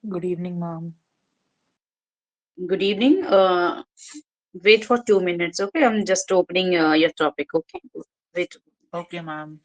Good evening, ma'am. Good evening. Wait for 2 minutes, okay? I'm just opening your topic, okay? Wait. Okay, ma'am.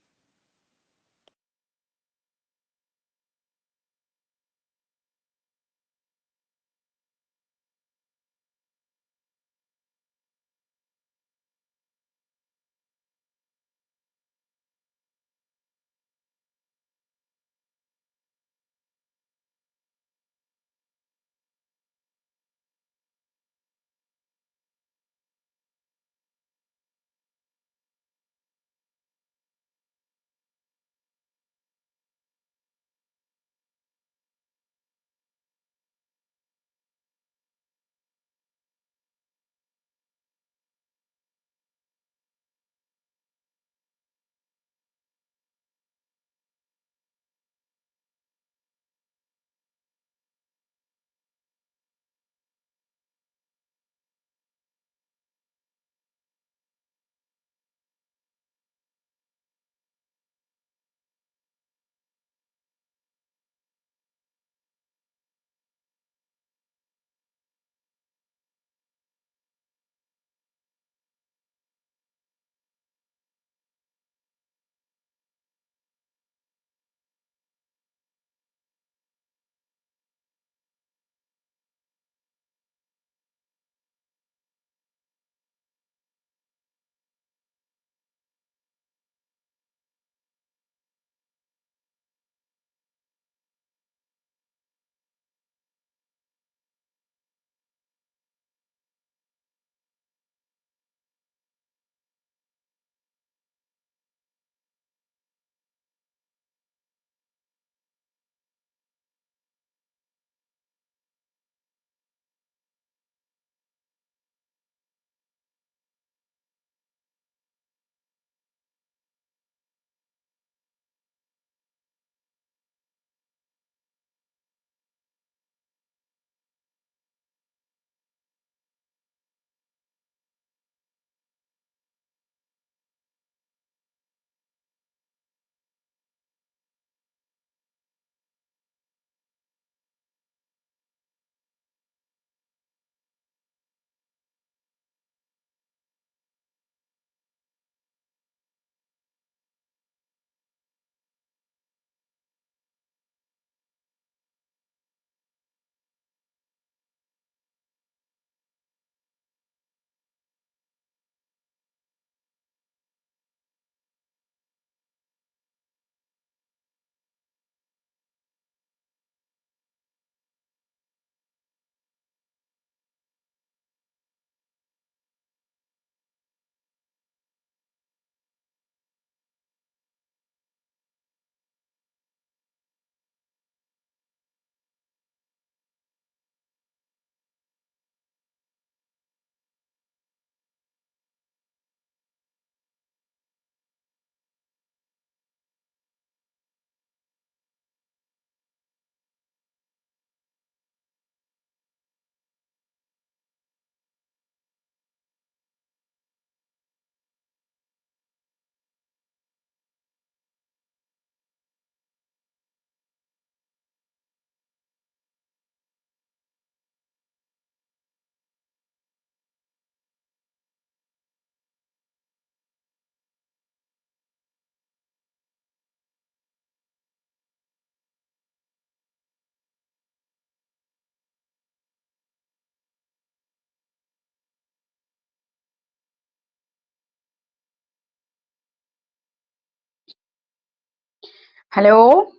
Hello,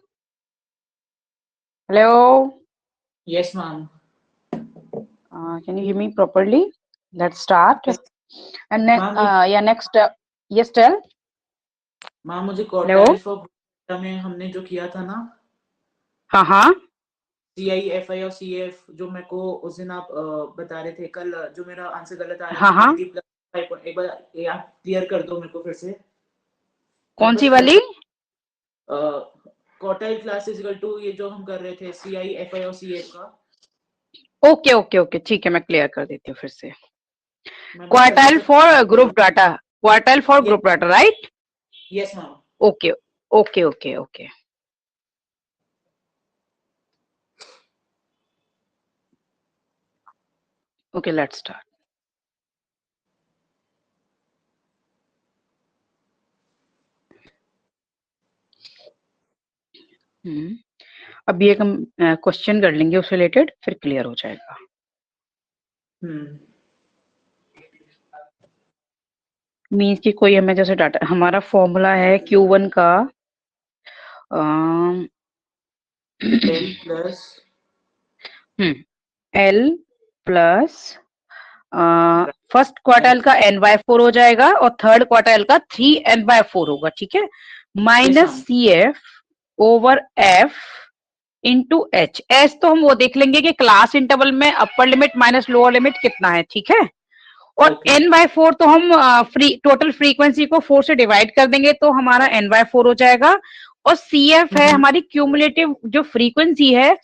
hello. Yes, ma'am. Can you hear me properly? Let's start. Yes, And ma'am. yeah, next. Yes, tell. Ma'am मुझे Hello. Quartile for में हमने जो किया था ना, हाँ हाँ. CI FI और CF, जो मेरे को उस दिन आप बता रहे थे कल, जो मेरा आंसर गलत आ रहा हाँ था हाँ. 20+5, एक बार ये आप क्लियर कर दो मेरे को फिर से। मेरे कौन को सी स्ट्रेस, वाली? क्वार्टाइल क्लास इजिकल टू ये जो हम कर रहे थे CI FI और CF का। ओके ओके ओके, ठीक है, मैं क्लियर कर देती हूँ फिर से. मैं बस हल्का क्वार्टाइल सा। For group data. Quartile for group data, right? Yes ma'am. Okay okay okay okay. Okay, let's start. अब ये हम क्वेश्चन कर लेंगे उससे रिलेटेड, फिर क्लियर हो जाएगा. मीन्स कि कोई हमें जैसे डाटा, हमारा फॉर्मूला है Q1 का L plus L plus first quartile का n/4 हो जाएगा और थर्ड क्वार्टाइल का 3n/4 होगा. ठीक है, minus CF over F into H. H तो हम वो देख लेंगे कि क्लास इंटरवल में upper limit minus lower limit कितना है. ठीक है, और n/4 तो हम टोटल फ्रीक्वेंसी को 4 से डिवाइड कर देंगे तो हमारा n/4 हो जाएगा. और CF है हमारी क्यूमुलेटिव जो फ्रीक्वेंसी है,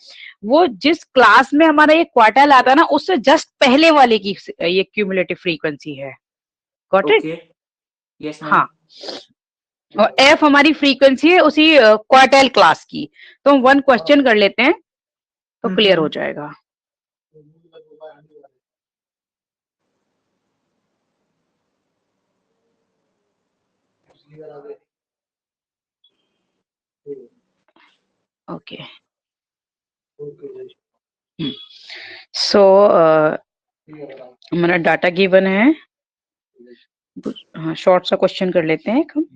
वो जिस क्लास में हमारा ये क्वार्टाइल आता है ना, उससे जस्ट पहले वाले की ये क्यूमुलेटिव फ्रीक्वेंसी है. Got it? Yes ma'am. हाँ, और F हमारी फ्रीक्वेंसी है उसी क्वार्टाइल क्लास की. तो हम वन क्वेश्चन कर लेते हैं तो क्लियर हो जाएगा. ओके, सो हमारा डाटा गिवन है. हाँ, शॉर्ट सा क्वेश्चन कर लेते हैं हम.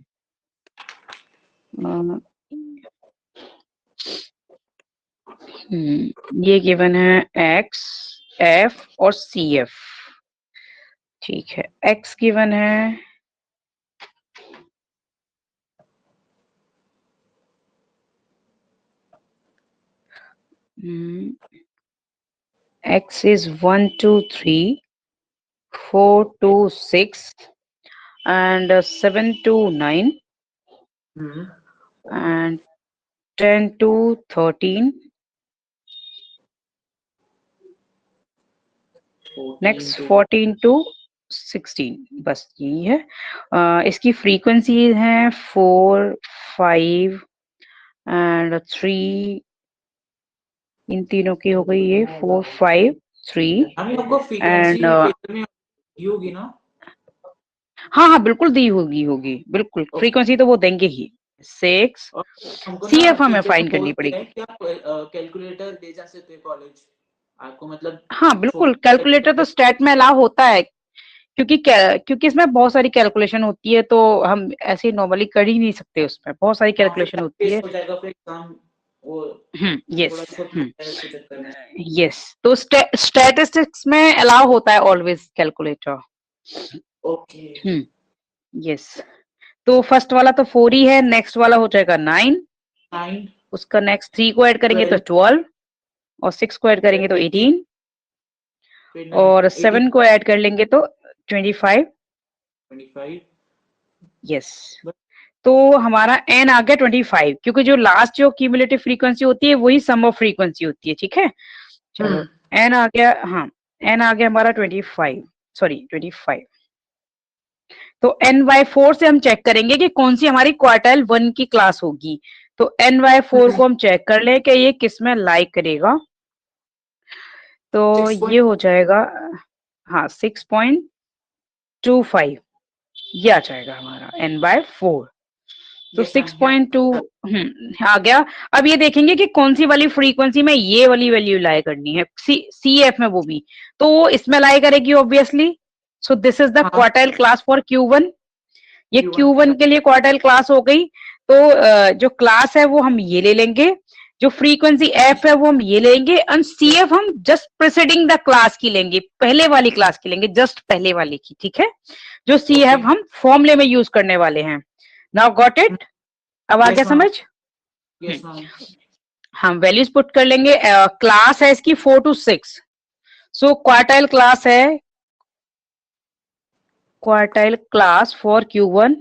ये गिवन है X, F और CF. ठीक है, X गिवन है X is 1 2 3 4 2 6 and 7 2 9 and 10 to 13. Next 14 to 16. बस यही है. इसकी फ्रीक्वेंसी है 4 5 and 3. इन तीनों की हो गई ये 4 5 3 एंड होगी ना. हाँ हाँ बिल्कुल दी होगी बिल्कुल. फ्रीक्वेंसी तो वो देंगे ही. 6 CF हमें फाइंड करनी पड़ेगी. क्या कैलकुलेटर ले जा सकते हैं कॉलेज आपको? मतलब हाँ बिल्कुल, कैलकुलेटर तो स्टेट में अलाउ होता है, क्योंकि इसमें बहुत सारी कैलकुलेशन होती है, तो हम ऐसे नॉर्मली कर ही नहीं सकते. उसमें बहुत सारी कैलकुलेशन होती है. यस, तो स्टैटिस्टिक्स में अलाउ होता है ऑलवेज कैलकुलेटर. ओके. यस, तो फर्स्ट वाला तो 4 ही है. नेक्स्ट वाला हो जाएगा 9. उसका नेक्स्ट 3 को ऐड करेंगे तो 12 और 6 को ऐड करेंगे तो 18 और 7 को ऐड कर लेंगे तो 25. यस, तो हमारा n आ गया 25, क्योंकि जो लास्ट जो क्यूमुलेटिव फ्रीक्वेंसी होती है वही सम ऑफ फ्रीक्वेंसी होती है. ठीक है, चलो n आ गया. हाँ, n आ गया हमारा 25. तो n/4 से हम चेक करेंगे कि कौन सी हमारी क्वार्टाइल 1 की क्लास होगी. तो n/4 को हम चेक कर ले कि ये किस में लाइक करेगा. तो ये हो जाएगा हाँ 6.25. ये आ जाएगा हमारा n/4. तो 6.2 आ गया. अब ये देखेंगे कि कौन सी वाली फ्रीक्वेंसी में ये वाली वैल्यू लाई करनी है. CF में वो भी तो वो इसमें लाई करेगी obviously. So this is the quartile class for Q1. ये Q1 के लिए क्वार्टाइल क्लास हो गई. तो जो क्लास है वो हम ये ले लेंगे, जो फ्रीक्वेंसी F है वो हम ये लेंगे, एंड CF हम जस्ट प्रीसीडिंग द क्लास की लेंगे, पहले वाली क्लास की लेंगे, जस्ट पहले वाली की. ठीक है, जो CF हम फॉर्मूले में यूज करने वाले हैं. Now got it? अब आ गया समझ? हम वैल्यूज पुट कर लेंगे. क्लास है इसकी 4 to 6. सो क्वार्टाइल क्लास है, quartile class for Q1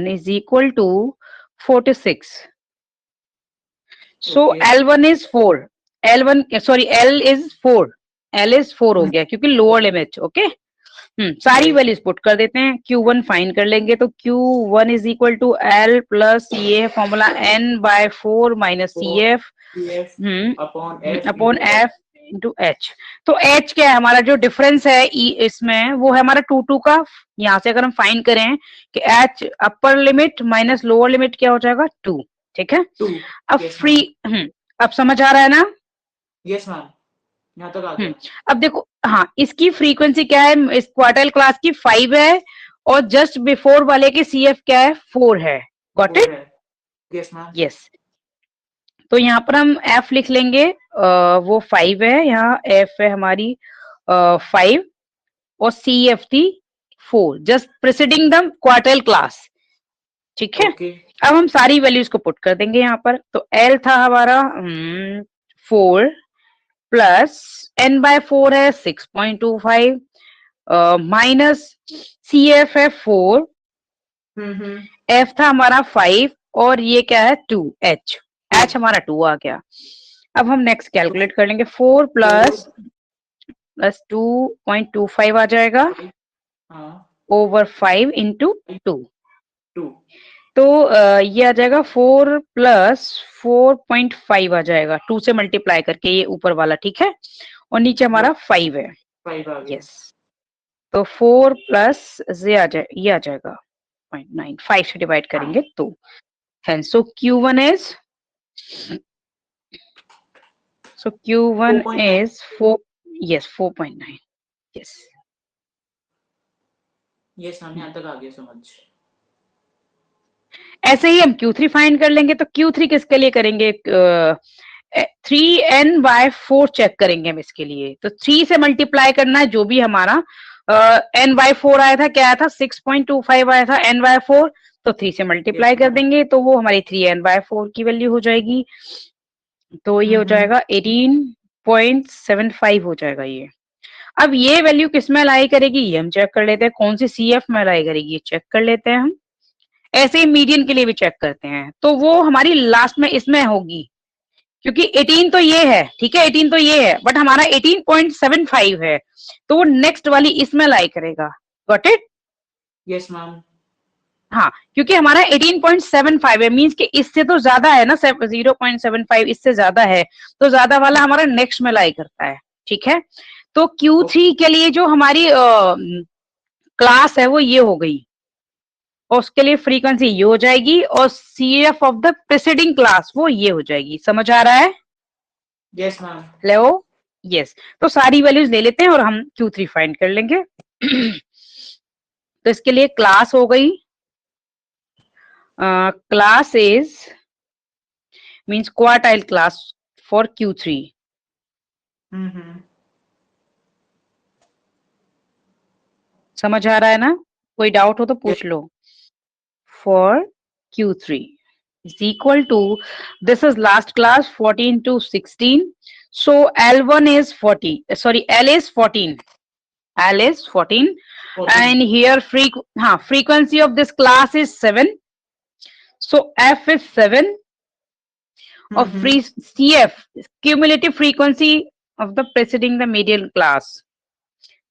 is equal to 4 to 6. So L1 is 4. L is 4 हो गया क्योंकि लोअर लिमिट. ओके, सारी वैल्यूज पुट कर देते हैं, Q1 फाइंड कर लेंगे तो Q1 is equal to L plus ये है formula N/4 minus CF upon F into H। तो H क्या है हमारा, जो डिफरेंस है इसमें वो है हमारा 2 का। यहाँ से अगर हम फाइंड करें कि H upper limit minus lower limit क्या हो जाएगा 2, ठीक है। 2। अब फ्री अब समझ आ रहा है ना? यस मैम, यहाँ तक आ गया। अब देखो, हाँ, इसकी फ्रीक्वेंसी क्या है, इस क्वार्टाइल क्लास की 5 है और जस्ट बिफोर वाले की CF क्या है 4 है। Got it? Yes ma'am. Yes. तो यहाँ पर हम F लिख लेंगे, वो 5 है, यहाँ F है हमारी 5 और CF थी 4, just preceding the quartile class, ठीक है। अब हम सारी वैल्यूज को पुट कर देंगे यहाँ पर। तो L था हमारा 4 प्लस N/4 है 6.25 माइनस CF है 4, F था हमारा 5 और ये क्या है 2 H हमारा 2 आ गया। अब हम नेक्स्ट कैलकुलेट कर लेंगे, 4 प्लस 2.25 आ जाएगा ओवर 5 इंटू 2। तो ये आ जाएगा 4 प्लस 4.5 आ जाएगा 2 से मल्टीप्लाई करके, ये ऊपर वाला, ठीक है, और नीचे हमारा 5 है। यस, तो 4 प्लस ये आ जाएगा 0.9, 5 से डिवाइड करेंगे तो hence so Q1 is 4, yes 4.9। yes yes ma'am, यहाँ तक आ गया समझ। ऐसे ही हम Q3 फाइंड कर लेंगे। तो Q3 किसके लिए करेंगे, 3N/4 चेक करेंगे हम इसके लिए। तो 3 से मल्टीप्लाई करना है, जो भी हमारा N/4 आया था, क्या आया था 6.25 आया था N/4, तो 3 से मल्टीप्लाई कर देंगे तो वो हमारी 3N/4 की वैल्यू हो जाएगी। तो ये हो जाएगा 18.75 हो जाएगा ये। अब ये वैल्यू किस में अलाई करेगी ये हम चेक कर लेते हैं, कौन सी CF में अलाई करेगी ये चेक कर लेते हैं हम। ऐसे ही मीडियन के लिए भी चेक करते हैं, तो वो हमारी लास्ट में इसमें होगी, क्योंकि 18 तो ये है, ठीक है, 18 तो ये है, बट हमारा 18.75 है, तो वो नेक्स्ट वाली इसमें लाई करेगा। Got it? Yes ma'am. हाँ, क्योंकि हमारा 18.75 है, मींस कि इससे तो ज्यादा है ना, 0.75 इससे ज्यादा है, तो ज्यादा वाला हमारा नेक्स्ट में लाई करता है, ठीक है। तो Q3 के लिए जो हमारी क्लास है वो ये हो गई, और उसके लिए फ्रीक्वेंसी ये हो जाएगी, और CF of the preceding class वो ये हो जाएगी। समझ आ रहा है? Yes ma'am. हेलो? यस। तो सारी वैल्यूज ले लेते हैं और हम Q3 फाइंड कर लेंगे। तो इसके लिए क्लास हो गई, class is means quartile class for Q3। समझ आ रहा है ना? कोई डाउट हो तो पूछ लो। For Q3 is equal to, this is last class 14 to 16, so L1 is 40, sorry, L is 14, and here frequency of this class is 7, so F is 7 of CF, cumulative frequency of the preceding the median class।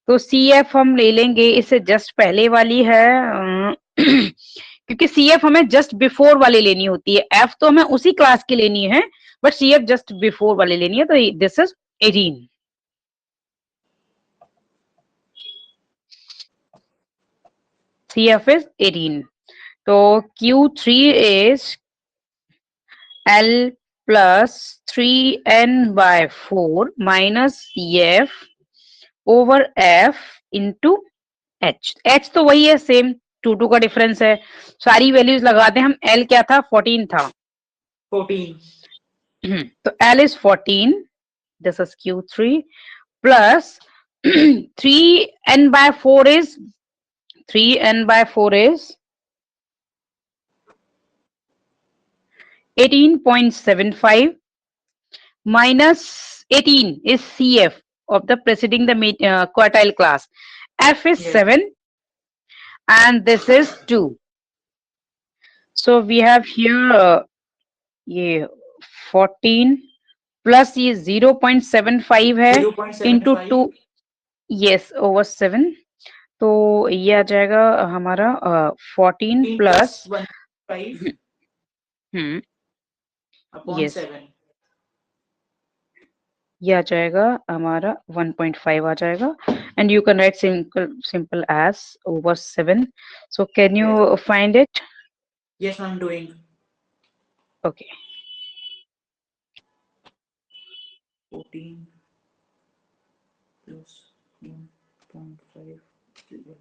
तो CF हम ले लेंगे, इससे just पहले वाली है, क्योंकि CF हमें जस्ट बिफोर वाली लेनी होती है, F तो हमें उसी क्लास की लेनी है, बट CF जस्ट बिफोर वाली लेनी है। तो दिस इज 18। CF is 18। तो Q3 is L plus 3N/4 minus CF over F into H। H तो वही है, सेम 2 का डिफरेंस है। सारी वैल्यूज लगा दें हम। L क्या था 14 था, 14। तो L is 14, this is Q3 plus 3N/4 is 18.75 minus 18 is CF of the preceding the quartile class. F is 7 and this is 2. So we have here ये 14 plus ये 0.75 है into 2, yes, over 7, तो ये आ जाएगा हमारा 14 प्लस 1.5 अपॉन यस 7. ये आ जाएगा हमारा 1.5 आ जाएगा and you can write simple as over 7. So can you find it? Yes, I'm doing. Okay 14 plus 1.5.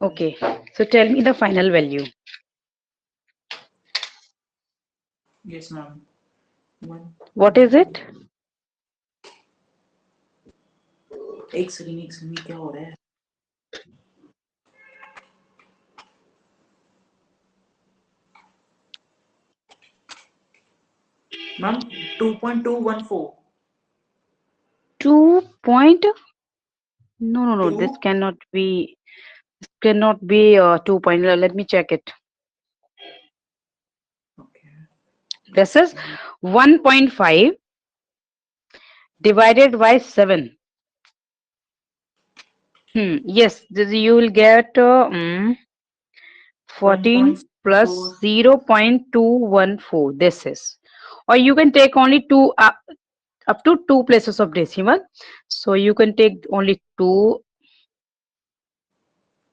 okay, so tell me the final value. Yes, ma'am. What is it? एक second क्या हो रहा है? Ma'am 2.214. 2 point? No, this Two. cannot be 2 point. Let me check it. Okay. This is 1.5 divided by 7. Yes, you will get 14 plus 0.214. This is, or you can take only two up to 2 places of decimal. So you can take only 2,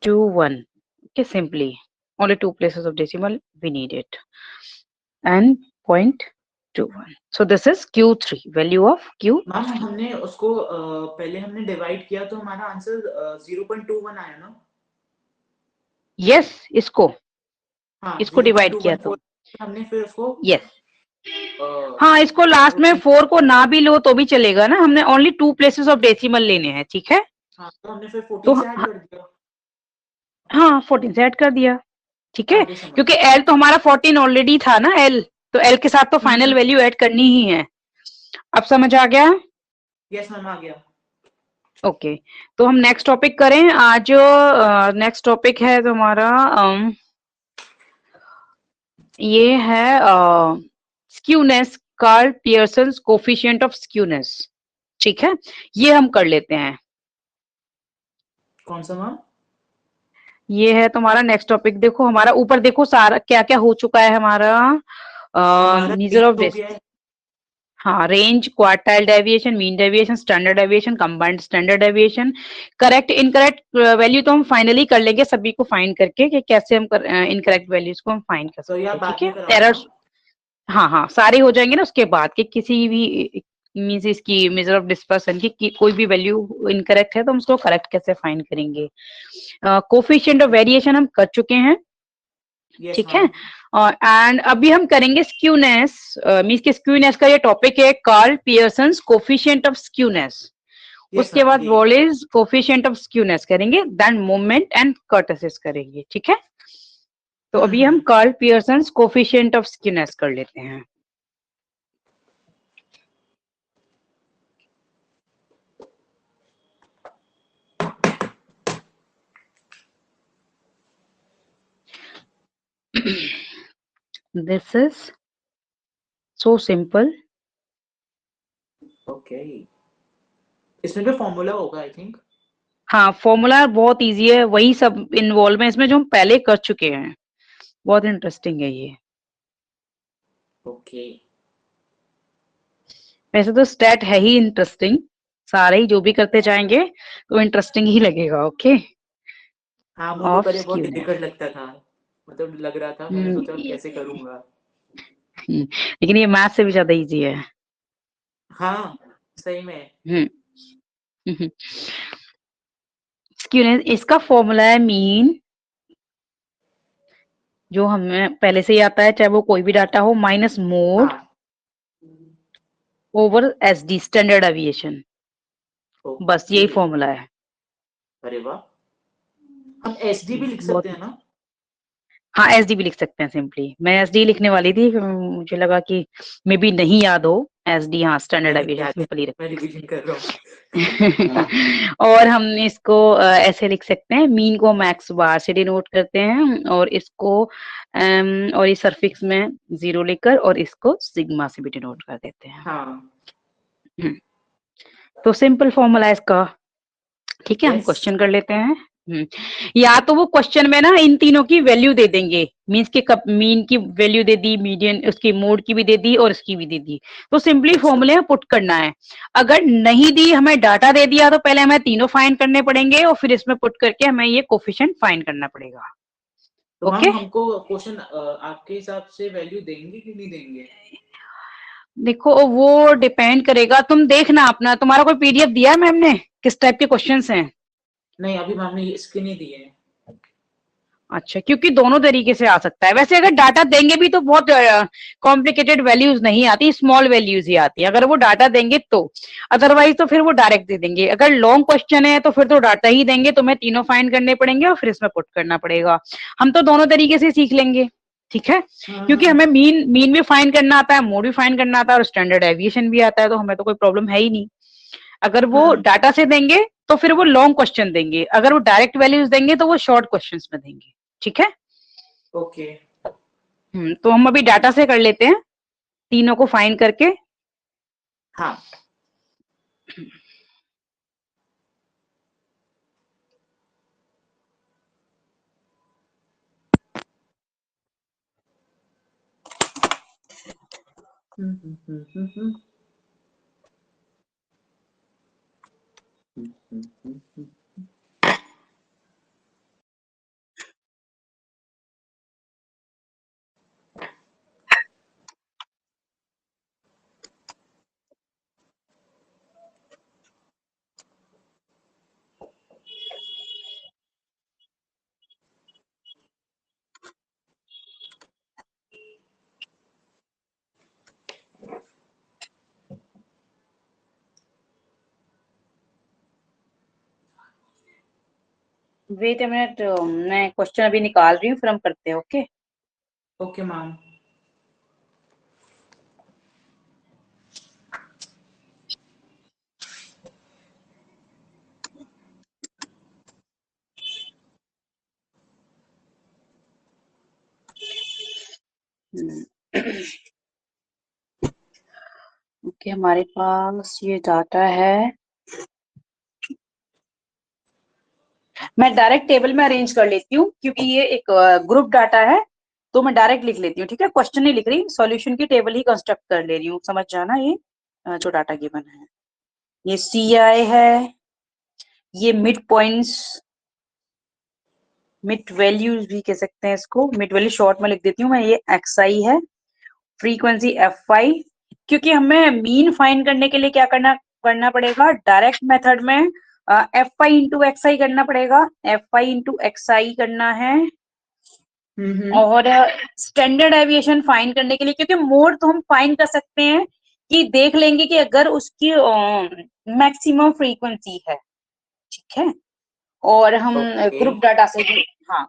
2, 1. Okay, simply only 2 places of decimal we need it, and 0.21. So this is Q3, value of Q. Ma'am हमने उसको पहले हमने divide किया तो हमारा answer 0.21 आया ना? Yes, इसको हाँ, इसको डिवाइड किया तो हमने फिर उसको yes. हाँ, इसको लास्ट में 4 को ना भी लो तो भी चलेगा ना, हमने ओनली 2 प्लेसेस ऑफ डेसिमल लेने हैं, ठीक है? हाँ, तो हमने फिर 14 तो से ऐड कर दिया. हाँ 14 से ऐड कर दिया, ठीक है, आगे समझ. क्योंकि L तो हमारा 14 ऑलरेडी था ना, L तो L के साथ तो फाइनल वैल्यू ऐड करनी ही है. अब समझ आ गया? यस मैम, आ गया. ओके, तो हम नेक्स्ट टॉपिक करें. आज नेक्स्ट टॉपिक है तुम्हारा ये है skewness, Karl Pearson's coefficient of skewness. ठीक है, ये हम कर लेते हैं. कौन सा मैम? ये है तुम्हारा नेक्स्ट टॉपिक. देखो हमारा ऊपर देखो सारा क्या क्या हो चुका है हमारा. मीजर ऑफ हाँ, range, quartile deviation, mean deviation, standard deviation, combined standard deviation, correct incorrect value तो हम फाइनली कर लेंगे सभी को फाइंड करके कि कैसे हम इनकरेक्ट वैल्यूज को हम फाइंड कर सकते हैं. ठीक है, एरर्स हाँ सारे हो जाएंगे ना उसके बाद कि किसी भी मीन्स इसकी मेजर ऑफ डिस्पर्सन की कोई भी वैल्यू इनकरेक्ट है तो हम उसको करेक्ट कैसे फाइंड करेंगे. कोफिशिएंट ऑफ वेरिएशन हम कर चुके हैं, ठीक है. एंड अभी हम करेंगे स्क्यूनेस. मीन्स के स्क्यूनेस का ये टॉपिक है, Karl Pearson's coefficient of skewness. उसके बाद वॉलेज कोफिशिएंट ऑफ स्क्यूनेस करेंगे, देन मोमेंट एंड कर्टसिस करेंगे, ठीक है. तो अभी हम Karl Pearson's coefficient of skewness कर लेते हैं. This is so simple. Okay, इसमें भी फॉर्मूला होगा आई थिंक. हाँ, फॉर्मूला बहुत इजी है, वही सब इन्वॉल्व है इसमें जो हम पहले कर चुके हैं. बहुत इंटरेस्टिंग है ये. ओके, वैसे तो स्टैट है ही इंटरेस्टिंग, सारे ही जो भी करते जाएंगे तो इंटरेस्टिंग ही लगेगा. ओके, हाँ मुझे पहले बहुत डिफिकल्ट लगता था, मतलब लग रहा था, मैंने सोचा कैसे करूंगा. लेकिन ये मैथ से भी ज्यादा इजी है. हाँ सही में. स्क्यूनेस, इसका फॉर्मूला है मीन, जो हमें पहले से ही आता है, चाहे वो कोई भी डाटा हो, minus mode over SD standard deviation. बस यही फॉर्मूला है. अरे वाह, हम एसडी भी लिख सकते हैं ना? हाँ, एसडी भी लिख सकते हैं सिंपली. मैं एसडी लिखने वाली थी, मुझे लगा कि मे बी नहीं याद हो एसडी. हाँ, स्टैंडर्ड डेविएशन सिंपली रख. मैं रिवीजन कर रहा हूँ. और हम इसको ऐसे लिख सकते हैं, मीन को मैक्स बार से डिनोट करते हैं और इसको और इस सरफिक्स में 0 लेकर और इसको सिग्मा से भी डिनोट कर देते हैं. हाँ. तो सिंपल फॉर्मूला है इसका. ठीक है, हम क्वेश्चन कर लेते हैं. या तो वो क्वेश्चन में ना इन तीनों की वैल्यू दे देंगे, मीन्स के मीन की वैल्यू दे दी, मीडियन उसकी मोड की भी दे दी और इसकी भी दे दी, तो सिंपली अच्छा। फॉर्मूले में पुट करना है। अगर नहीं दी, हमें डाटा दे दिया, तो पहले हमें तीनों फाइंड करने पड़ेंगे और फिर इसमें पुट करके हमें ये कोफिशिएंट फाइंड करना पड़ेगा। तो ओके, मैम हमको क्वेश्चन आपके हिसाब से वैल्यू देंगे कि नहीं देंगे? देखो वो डिपेंड करेगा, तुम देखना अपना, तुम्हारा कोई पीडीएफ दिया है मैम ने, किस टाइप के क्वेश्चंस हैं? नहीं, अभी मैम ने इसके नहीं दिए हैं। अच्छा, क्योंकि दोनों तरीके से आ सकता है। वैसे अगर डाटा देंगे भी तो बहुत कॉम्प्लिकेटेड वैल्यूज नहीं आती, स्मॉल वैल्यूज ही आती है अगर वो डाटा देंगे तो, अदरवाइज तो फिर वो डायरेक्ट दे देंगे। अगर लॉन्ग क्वेश्चन है तो फिर तो डाटा ही देंगे, तुम्हें तीनों फाइंड करने पड़ेंगे और फिर इसमें पुट करना पड़ेगा। हम तो दोनों तरीके से सीख लेंगे, ठीक है, क्योंकि हमें मीन भी फाइंड करना आता है, मोड भी फाइंड करना आता है और स्टैंडर्ड एविएशन भी आता है, तो हमें तो कोई प्रॉब्लम है ही नहीं। अगर वो डाटा से देंगे तो फिर वो लॉन्ग क्वेश्चन देंगे, अगर वो डायरेक्ट वैल्यूज देंगे तो वो शॉर्ट क्वेश्चंस में देंगे, ठीक है। ओके। तो हम अभी डाटा से कर लेते हैं, तीनों को फाइंड करके। हाँ। वेट अ मिनट, मैं क्वेश्चन अभी निकाल रही हूँ, फिर हम करते हैं। Okay, okay ma'am. ओके, हमारे पास ये डाटा है, मैं डायरेक्ट टेबल में अरेंज कर लेती हूँ क्योंकि ये एक ग्रुप डाटा है, तो मैं डायरेक्ट लिख लेती हूँ, ठीक है। क्वेश्चन नहीं लिख रही, सॉल्यूशन की टेबल ही कंस्ट्रक्ट कर ले रही हूँ, समझ जाना। ये जो डाटा गिवन है, ये CI है, ये मिड पॉइंट्स, मिड वैल्यूज भी कह सकते हैं इसको, मिड वैल्यू शॉर्ट में लिख देती हूँ मैं, ये XI है, फ्रीक्वेंसी FI। क्योंकि हमें मीन फाइंड करने के लिए क्या करना पड़ेगा, डायरेक्ट मेथड में FI इंटू XI करना पड़ेगा, FI इंटू XI करना है। और स्टैंडर्ड एविएशन फाइंड करने के लिए, क्योंकि मोड तो हम फाइंड कर सकते हैं कि देख लेंगे कि अगर उसकी मैक्सिमम फ्रीक्वेंसी है, ठीक है। और हम ग्रुप डाटा से भी, हाँ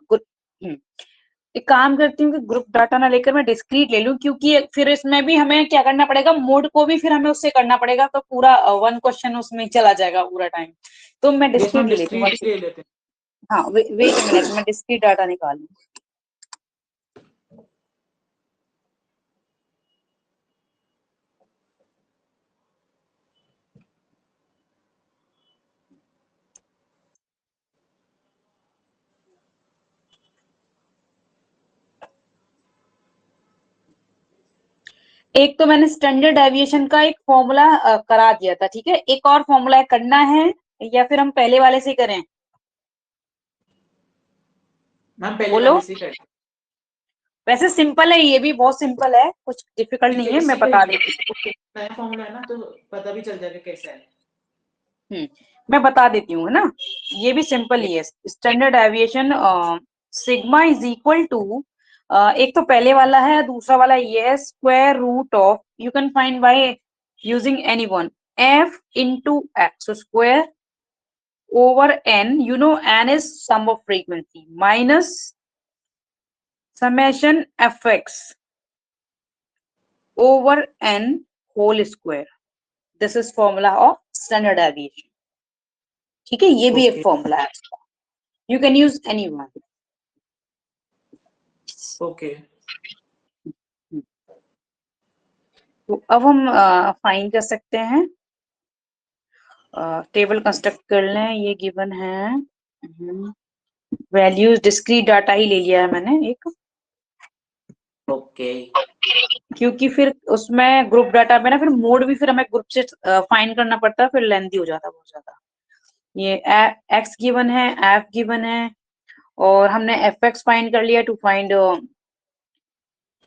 एक काम करती हूँ कि ग्रुप डाटा ना लेकर मैं डिस्क्रीट ले लूं, क्योंकि फिर इसमें भी हमें क्या करना पड़ेगा, मोड को भी फिर हमें उससे करना पड़ेगा, तो पूरा वन क्वेश्चन उसमें चला जाएगा पूरा टाइम। तो मैं डिस्क्रीट ले लेती हूँ। ले लेते हैं। हाँ, वेट मिनट, मैं डिस्क्रीट डाटा निकाल लूँ। एक तो मैंने स्टैंडर्ड एविएशन का एक फॉर्मूला करा दिया था, ठीक है। एक और फॉर्मूला करना है या फिर हम पहले वाले से करें? मैम पहले बोलो। वाले से करते हैं। वैसे सिंपल है, ये भी बहुत सिंपल है, कुछ डिफिकल्ट नहीं है, मैं बता देती हूँ। नया फॉर्मूला है ना, तो पता भी चल जाएगा कैसा है। मैं बता देती हूँ, है ना, ये भी सिंपल ही है। Standard deviation sigma is equal to, एक तो पहले वाला है, दूसरा वाला ये है, square root of, you can find by using any one, F into x square over n, you know n is sum of frequency, minus summation fx over n whole square. This is formula of standard deviation. ठीक है, ये भी एक formula है, you can use any one. Okay. तो अब हम find कर सकते हैं, टेबल कंस्ट्रक्ट कर लें, ये गिवन है। वैल्यूज डिस्क्रीट डाटा ही ले लिया है मैंने एक, ओके क्योंकि फिर उसमें ग्रुप डाटा में ना फिर मोड भी फिर हमें ग्रुप से फाइंड करना पड़ता है, फिर लेंथी हो जाता है बहुत ज्यादा। ये एक्स गिवन है, एफ गिवन है, और हमने एफ एक्स फाइंड कर लिया टू फाइंड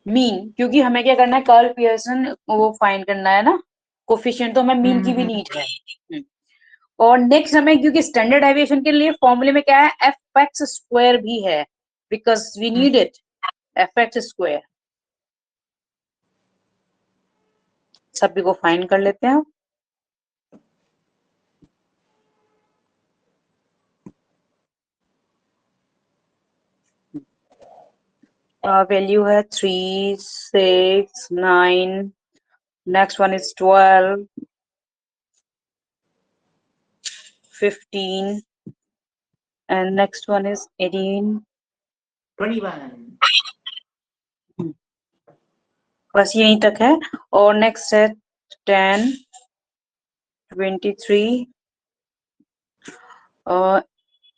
मीन, क्योंकि हमें क्या करना है, कर्ल पियर्सन वो फाइंड करना है ना कोफिशिएंट, तो हमें मीन की भी नीड है। और नेक्स्ट हमें, क्योंकि स्टैंडर्ड डेविएशन के लिए फॉर्मूले में क्या है, एफ एक्स स्क्वायर भी है, because we need it, F x square. सभी को फाइंड कर लेते हैं। वैल्यू है 3, 6, 9, next one is 12, 15, and next one is 18, 21 बस यहीं तक है। और नेक्स्ट है 10, 23,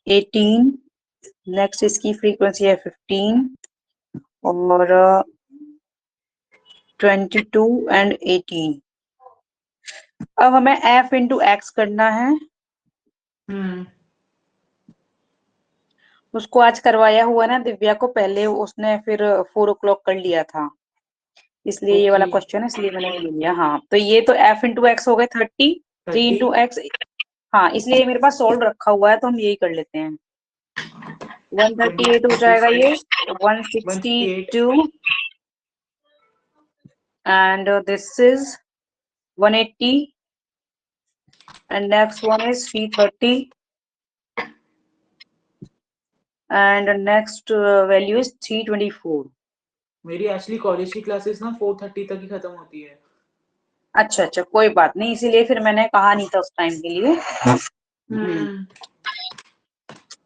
18, नेक्स्ट इसकी फ्रीक्वेंसी है 15, और 22 एंड 18। अब हमें f इंटू एक्स करना है, उसको आज करवाया हुआ ना दिव्या को, पहले उसने फिर 4 o'clock कर लिया था, इसलिए ये वाला Okay. क्वेश्चन है, इसलिए मैंने ले लिया। हाँ तो ये तो f इंटू एक्स हो गए 30, 3 इंटू एक्स, हाँ इसलिए मेरे पास सोल्व रखा हुआ है, तो हम यही कर लेते हैं। 138 हो जाएगा ये, 162, and this is 180, and next one is 330, and the next value is 324. मेरी एक्चुअली कॉलेज की क्लासेस ना 4:30 तक ही खत्म होती है। अच्छा अच्छा, कोई बात नहीं, इसीलिए फिर मैंने कहा नहीं था उस टाइम के लिए।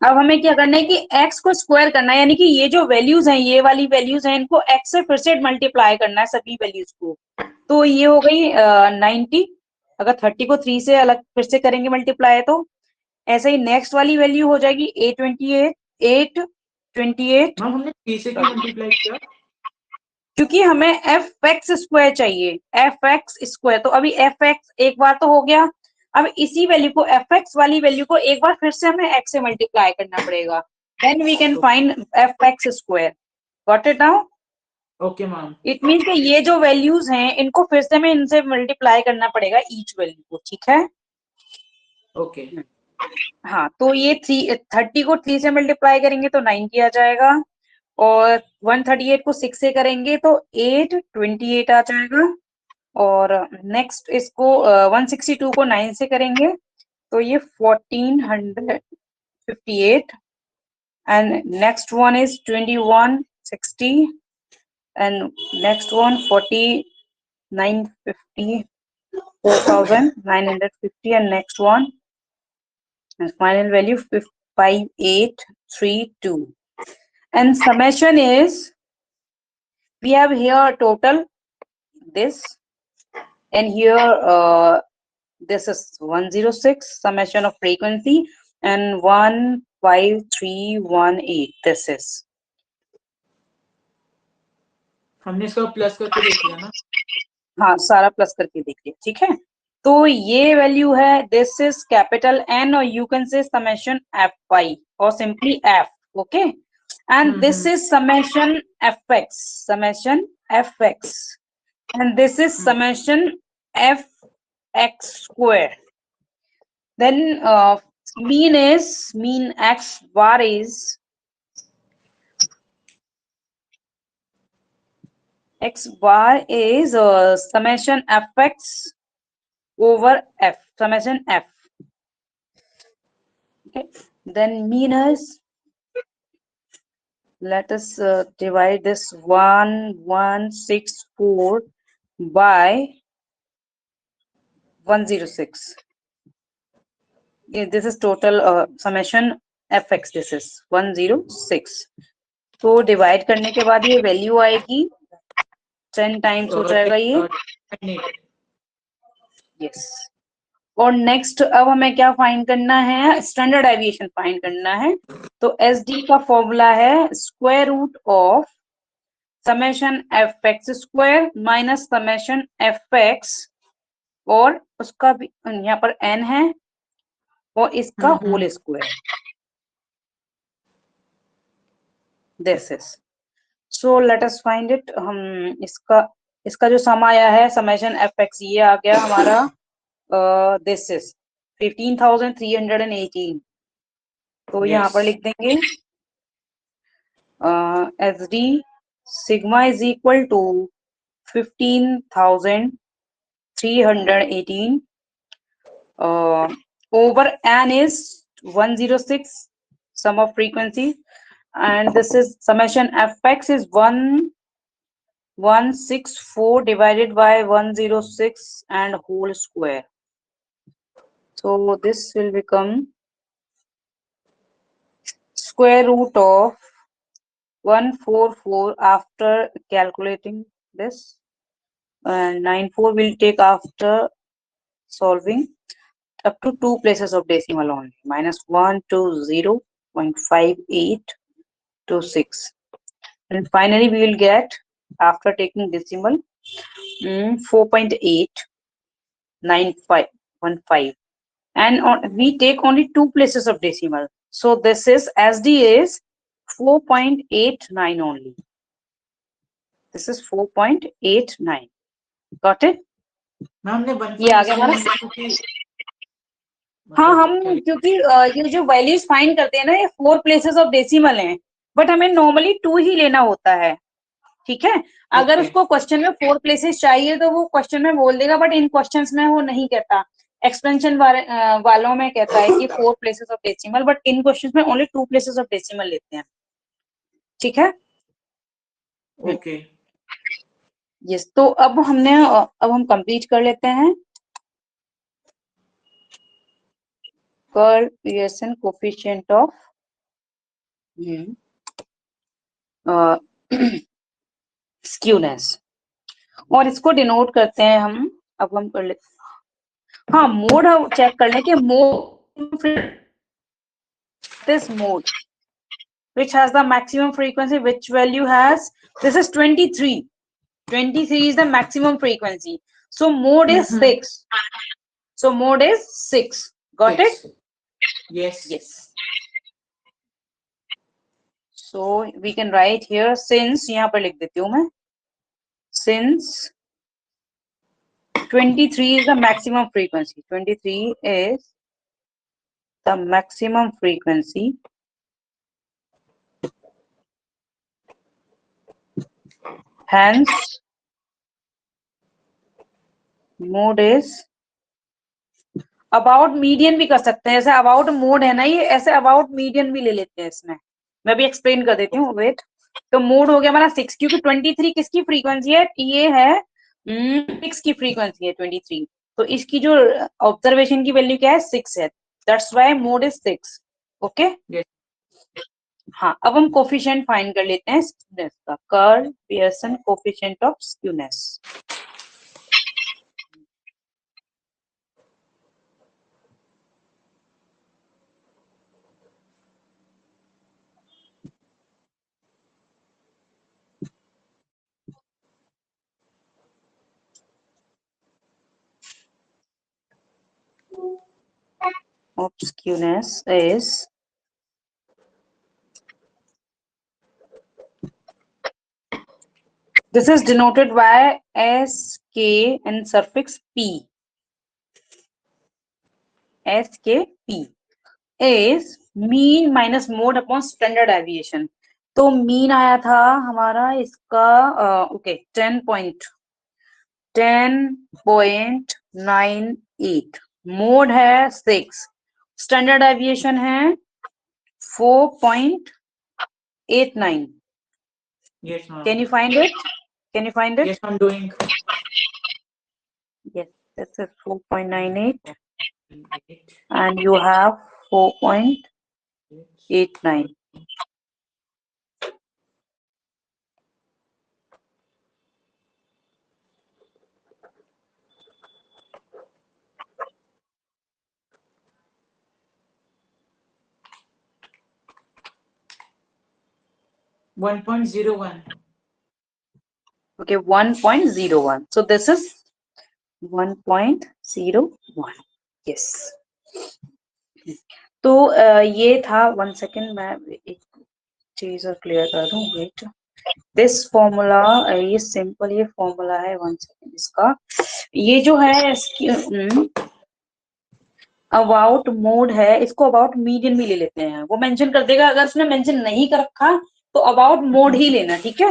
अब हमें क्या करना है कि x को स्क्वायर करना है, यानी कि ये जो वैल्यूज हैं, ये वाली वैल्यूज हैं, इनको x से फिर से मल्टीप्लाई करना है सभी वैल्यूज को। तो ये हो गई 90, अगर 30 को 3 से अलग फिर से करेंगे मल्टीप्लाई, तो ऐसे ही नेक्स्ट वाली वैल्यू हो जाएगी 828। मैम हमने 3 से क्यों मल्टीप्लाई किया? क्योंकि हमें एफ एक्स स्क्वायर चाहिए, एफ एक्स स्क्वायर। तो अभी एफ एक्स एक बार तो हो गया, अब इसी वैल्यू को, एफ एक्स वाली वैल्यू को एक बार फिर से हमें एक्स से मल्टीप्लाई करना पड़ेगा, then we can find F x square. Got it now? Okay ma'am. It means कि ये जो वैल्यूज हैं इनको फिर से हमें इनसे मल्टीप्लाई करना पड़ेगा ईच वैल्यू को, ठीक है? ओके हाँ तो ये 30 को 3 से मल्टीप्लाई करेंगे तो 90 आ जाएगा, और 138 को 6 से करेंगे तो 828 आ जाएगा, और नेक्स्ट इसको 162 को 9 से करेंगे तो ये 1458, and next one is 2160, and next one 4950, 4950, and next one and final value 5832, and summation is, we have here total this, and here this is 106 summation of frequency, and 15318 this is। हमने इसका plus करके देख लिया ना? हाँ सारा plus करके देख लिया, ठीक है? तो ये वैल्यू है, दिस इज कैपिटल N, और यू कैन से समेशन Fy और simply F, okay? And this is summation Fx, summation Fx, and this is summation Fx square. Then mean x bar is summation Fx over F, summation F. Okay, then mean is, let us divide this 1164 by 106. This is total summation Fx, this is 106. तो divide करने के बाद ये value आएगी 10 times हो जाएगा ये, yes और नेक्स्ट अब हमें क्या फाइंड करना है, स्टैंडर्ड डेविएशन फाइंड करना है। तो एस डी का फॉर्मूला है square root of summation F x square minus summation F x, और उसका भी यहाँ पर एन है, और इसका whole square, this is. So let us find it. हम इसका जो सम आया है समेशन एफ एक्स, ये आ गया हमारा दिस इज 15,318। तो यहाँ पर लिख देंगे S D sigma is equal to 15,318 over n is 106 sum of frequency, and this is summation fx is 1164 divided by 106 and whole square. So this will become square root of 144 after calculating this, and 94 will take after solving up to 2 places of decimal only, -1 to 0.5826, and finally we will get after taking decimal 4.89515, and we take only 2 places of decimal, so this is SD is 4.89 only. This is 4.89. got it? Ma'am ने ये आ गया हमारा। हाँ, हम क्योंकि ये जो values find करते हैं ना, ये 4 प्लेसेस ऑफ डेसिमल हैं, बट हमें नॉर्मली 2 ही लेना होता है, ठीक है। अगर उसको क्वेश्चन में 4 प्लेसेस चाहिए तो वो क्वेश्चन में बोल देगा, बट इन क्वेश्चंस में वो नहीं कहता। एक्सपेंशन वालों में कहता है कि 4 places of decimal, but in questions में ओनली 2 प्लेसेस ऑफ डेसिमल लेते हैं, ठीक है। ओके यस, तो अब हम कंप्लीट कर लेते हैं। Curl Pearson coefficient of skewness, और इसको डिनोट करते हैं हम। अब हम कर लेते हैं, हाँ, मोड हम चेक कर लें कि mode, this mode which has the maximum frequency, which value has, this is 23 is the maximum frequency, so mode is 6, so mode is 6. Got it? Yes. So we can write here, since, यहाँ पर लिख देती हूँ मैं, since 23 is the maximum frequency, 23 is the maximum frequency, hence mode is about median भी कर सकते हैं, जैसे अबाउट मोड है ना ये, ऐसे अबाउट मीडियन भी ले लेते हैं इसमें। मैं भी एक्सप्लेन कर देती हूँ, वेट। तो मोड हो गया हमारा 6, क्योंकि 23 किसकी फ्रीक्वेंसी है, ये है 6 की फ्रीक्वेंसी है 23, तो इसकी जो ऑब्जर्वेशन की वैल्यू क्या है, 6 है, that's why mode is 6। Okay, हाँ, अब हम कोफिशिएंट फाइंड कर लेते हैं स्क्यूनेस का, curl Pearson coefficient of skewness. of skewness is this is denoted by SK and suffix P. SKP is mean minus mode upon standard deviation. तो mean आया था हमारा इसका ओके 10.98, मोड है 6, स्टैंडर्ड डेविएशन है 4.89. Yes, ma'am. Can you find it? Yes, I'm doing. Yes, this is 4.98 and you have 4.89. 1.01. Okay, 1.01. So this is 1.01. Yes. तो ये था, 1 सेकेंड मैं एक चीज और क्लियर कर दूं, वेट। दिस फॉर्मूला, ये सिंपल ये फॉर्मूला है, 1 सेकेंड इसका, ये जो है अबाउट मोड है, इसको अबाउट मीडियन भी ले लेते हैं, वो मेंशन कर देगा। अगर उसने मेंशन नहीं कर रखा तो अबाउट मोड ही लेना, ठीक है।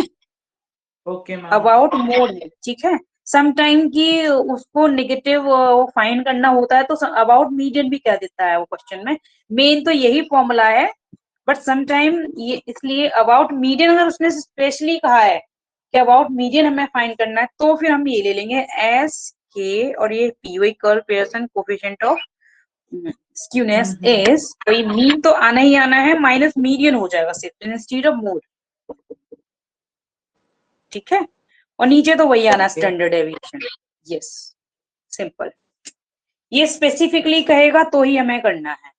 Okay ma'am. अबाउट मोड है, ठीक है। समटाइम की उसको नेगेटिव वो फाइंड करना होता है तो अबाउट मीडियन भी कह देता है वो क्वेश्चन में। मेन तो यही फॉर्मूला है, बट समटाइम ये इसलिए अबाउट मीडियन अगर उसने स्पेशली कहा है कि अबाउट मीडियन हमें फाइंड करना है, तो फिर हम ये ले लेंगे एस के, और ये पी वही curve Pearson coefficient of skewness is, तो ये मीन तो आना ही आना है, माइनस मीडियन हो जाएगा सिर्फ इंस्टेड ऑफ मोड, ठीक है। और नीचे तो वही आना स्टैंडर्ड डेविएशन। Yes, simple. ये स्पेसिफिकली कहेगा तो ही हमें करना है।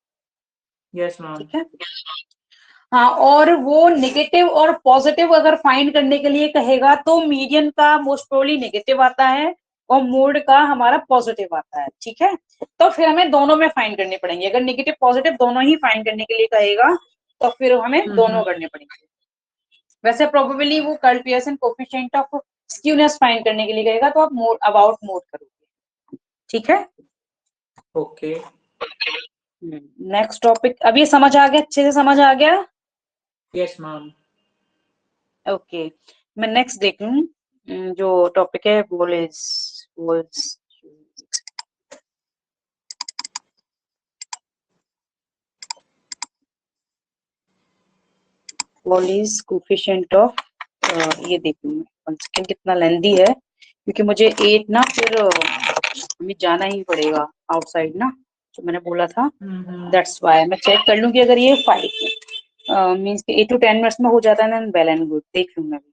Yes ma'am. ठीक है। हाँ, और वो नेगेटिव और पॉजिटिव अगर फाइंड करने के लिए कहेगा तो मीडियन का मोस्ट प्रोबेबली नेगेटिव आता है और मोड का हमारा पॉजिटिव आता है, ठीक है। तो फिर हमें दोनों में फाइंड करने पड़ेंगे। अगर नेगेटिव पॉजिटिव दोनों ही फाइंड करने के लिए कहेगा तो फिर हमें दोनों करने पड़ेंगे। वैसे प्रोबेबली वो curl Pearson coefficient of skewness find करने के लिए कहेगा तो आप मोड अबाउट मोड करोगे, ठीक है। ओके। नेक्स्ट टॉपिक, अब ये समझ आ गया, अच्छे से समझ आ गया। Yes ma'am. ओके, मैं नेक्स्ट देख लूं। जो टॉपिक है वॉलिस कोफिशिएंट ऑफ, ये देख लूं मैं, 1 सेकेंड, कितना लेंदी है, क्योंकि मुझे 8 ना फिर हमें जाना ही पड़ेगा आउटसाइड ना, जो मैंने बोला था। दैट्स व्हाई मैं चेक कर लूं कि अगर ये 5 मींस के 8 to 10 मिनट्स में हो जाता है ना, वेल एंड गुड, देख लूं मैं भी।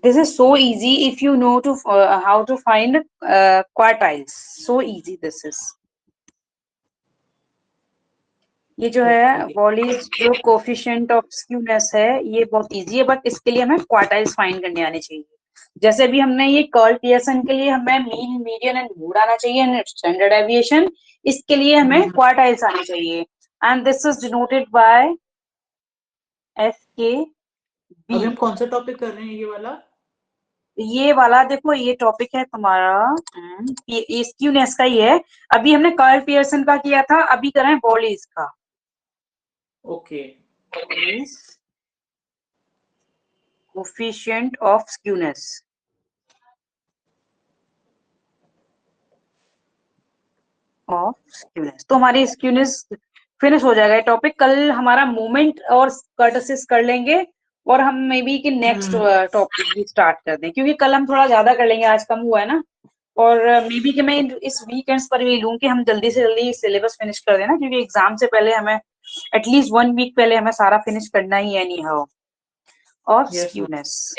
This is so easy if you know to how to find quartiles. So easy this is. ये जो है वॉलिस जो कोफिशिएंट ऑफ स्क्यूनेस है, ये बहुत इजी है, बट इसके लिए हमें क्वार्टाइल्स फाइंड करने आने चाहिए। जैसे अभी हमने ये कर्ल पियर्सन के लिए हमें मीन, मीडियन एंड मोड आना चाहिए एंड स्टैंडर्ड डेविएशन, इसके लिए हमें क्वार्टाइल्स आने चाहिए, and this is denoted by F के बी। अभी हम कौन सा टॉपिक कर रहे हैं, ये वाला देखो, ये टॉपिक है तुम्हारा ये स्क्यूनेस का ही है। अभी हमने कार्ल पियर्सन का किया था, अभी कर रहे हैं वॉलिस का। ओके। कोफिशिएंट ऑफ स्क्यूनेस, तो हमारी स्क्यूनेस फिनिश हो जाएगा ये टॉपिक। कल हमारा मोमेंट और कर्टसिस कर लेंगे, और हम मे बी कि नेक्स्ट टॉपिक भी स्टार्ट कर दें, क्योंकि कल हम थोड़ा ज्यादा कर लेंगे, आज कम हुआ है ना। और मे बी कि मैं इस वीकेंड्स पर भी लूं कि हम जल्दी से जल्दी सिलेबस फिनिश कर देना, क्योंकि एग्जाम से पहले हमें एटलीस्ट 1 वीक पहले हमें सारा फिनिश करना ही है any how of skewness.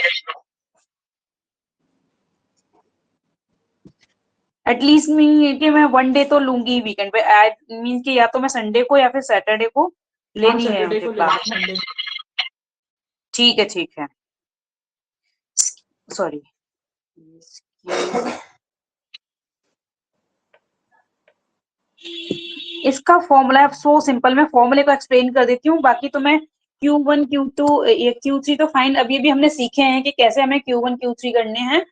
At least mean कि मैं 1 डे तो लूंगी वीकेंड पे, मीन कि या तो मैं संडे को या फिर सैटरडे को लेनी है मुझे क्लास। ठीक है, ठीक है, सॉरी। इसका फॉर्मूला है सो सिंपल, मैं फॉर्मूले को एक्सप्लेन कर देती हूँ, बाकी तो मैं Q1 Q2 Q3 तो फाइंड अभी भी हमने सीखे हैं कि कैसे हमें Q1 Q3 करने हैं।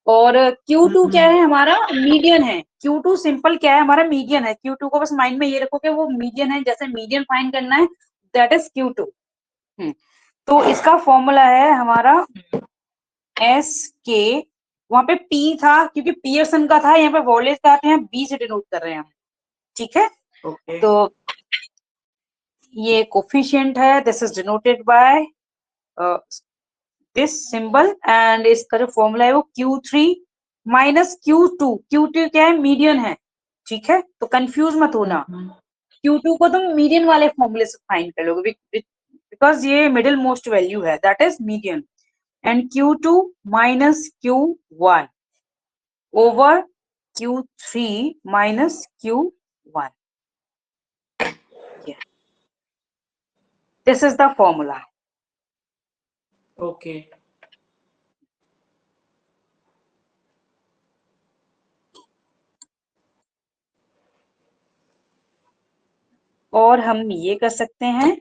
और Q2 क्या है, हमारा मीडियन है। Q2 सिंपल क्या है, हमारा मीडियन है। Q2 को बस माइंड में ये रखो कि वो मीडियन है, जैसे मीडियन फाइंड करना है, दैट इज Q2। तो इसका फॉर्मूला है हमारा एस के, वहां पे P था क्योंकि पियर्सन का था, यहाँ पे वॉलेस का आते हैं, B से डिनोट कर रहे हैं हम, ठीक है। तो ये कोफिशिएंट है, this is denoted by this symbol, and इसका जो फॉर्मूला है वो Q3 माइनस Q2। Q2 क्या है, मीडियन है, ठीक है। तो कंफ्यूज मत होना Q2 को तुम मीडियन वाले फॉर्मूले से फाइंड कर लोगे बिकॉज ये मिडिल मोस्ट वैल्यू है, that is median, and Q2 minus Q1 over Q3 minus Q1. Yeah. This is the formula. Okay. और हम ये कर सकते हैं,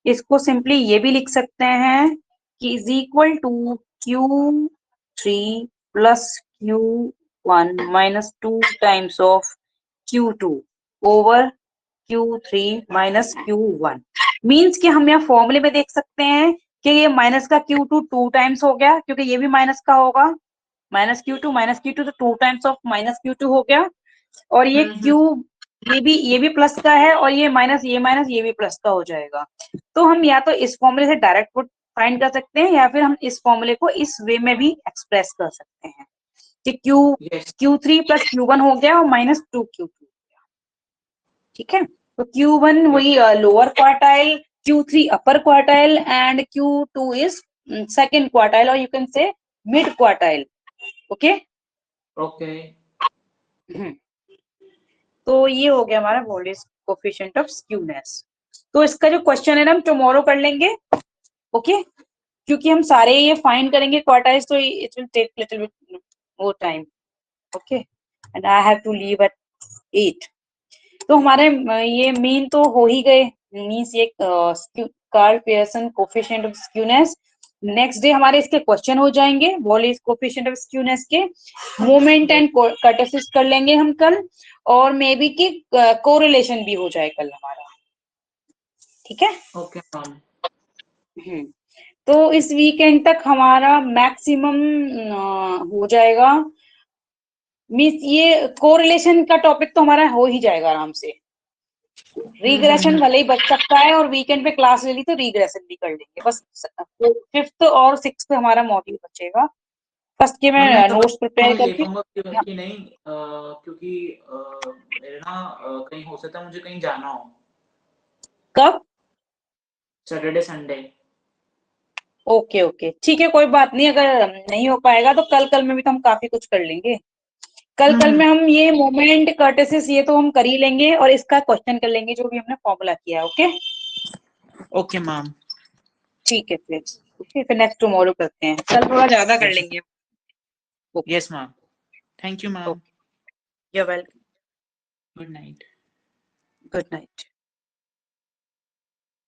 इसको सिंपली ये भी लिख सकते हैं कि is equal to Q3 plus Q1 minus 2 times of Q2 over Q3 minus Q1। Means कि हम यहाँ फॉर्मूले में देख सकते हैं कि ये माइनस का Q2 2 टाइम्स हो गया, क्योंकि ये भी माइनस का होगा, माइनस Q2 तो 2 टाइम्स ऑफ माइनस Q2 हो गया, और ये Q ये भी प्लस का है, और ये माइनस ये भी प्लस का हो जाएगा। तो हम या तो इस फॉर्मूले से डायरेक्ट पुट फाइंड कर सकते हैं, या फिर हम इस फॉर्मूले को इस वे में भी एक्सप्रेस कर सकते हैं कि Q3 प्लस Q1 हो गया और माइनस 2 Q2 हो गया। ठीक है, तो Q1 वही lower quartile, Q3 upper quartile and Q2 is second quartile, और you can say mid quartile. Okay okay. तो ये हो गया हमारा वोल्टेज कोफिशिएंट ऑफ स्क्यूनेस। तो इसका जो क्वेश्चन है ना हम टुमारो कर लेंगे। ओके, क्योंकि हम सारे ये फाइंड करेंगे क्वार्टाइल्स, तो it will take little bit more time. Okay, and I have to leave at 8। तो हमारे ये मीन तो हो ही गए, मीन्स ये Karl Pearson coefficient of skewness. Next day हमारे इसके क्वेश्चन हो जाएंगे, वॉलेस कोफिशिएंट ऑफ स्क्यूनेस के, मोमेंट एंड कर्टेसिस कर लेंगे हम कल, और मे बी की कोरिलेशन भी हो जाए कल हमारा। ठीक है, ओके मैम। तो इस वीकेंड तक हमारा मैक्सिमम हो जाएगा, मीन्स ये कोरिलेशन का टॉपिक तो हमारा हो ही जाएगा आराम से। रीग्रेशन भले ही बच सकता है, और वीकेंड पे क्लास ले ली तो रीग्रेशन भी कर लेंगे। बस 5th और 6th हमारा मॉड्यूल बचेगा। फर्स्ट के मैं नोट्स प्रिपेयर करके कि नहीं, क्योंकि मेरे ना कहीं हो सकता है मुझे कहीं जाना हो। कब? Saturday Sunday. ओके ओके, ठीक है, कोई बात नहीं। अगर नहीं हो पाएगा तो कल में भी तो हम काफी कुछ कर लेंगे। कल में हम ये मोमेंट कर्टेसिस ये तो हम कर ही लेंगे, और इसका क्वेश्चन कर लेंगे जो भी हमने फॉर्मूला किया है। ओके ओके मैम, ठीक है फिर। ओके, फिर नेक्स्ट टुमारो करते हैं, कल थोड़ा ज्यादा कर लेंगे। Yes ma'am, thank you ma'am, you are welcome, good night. Good night.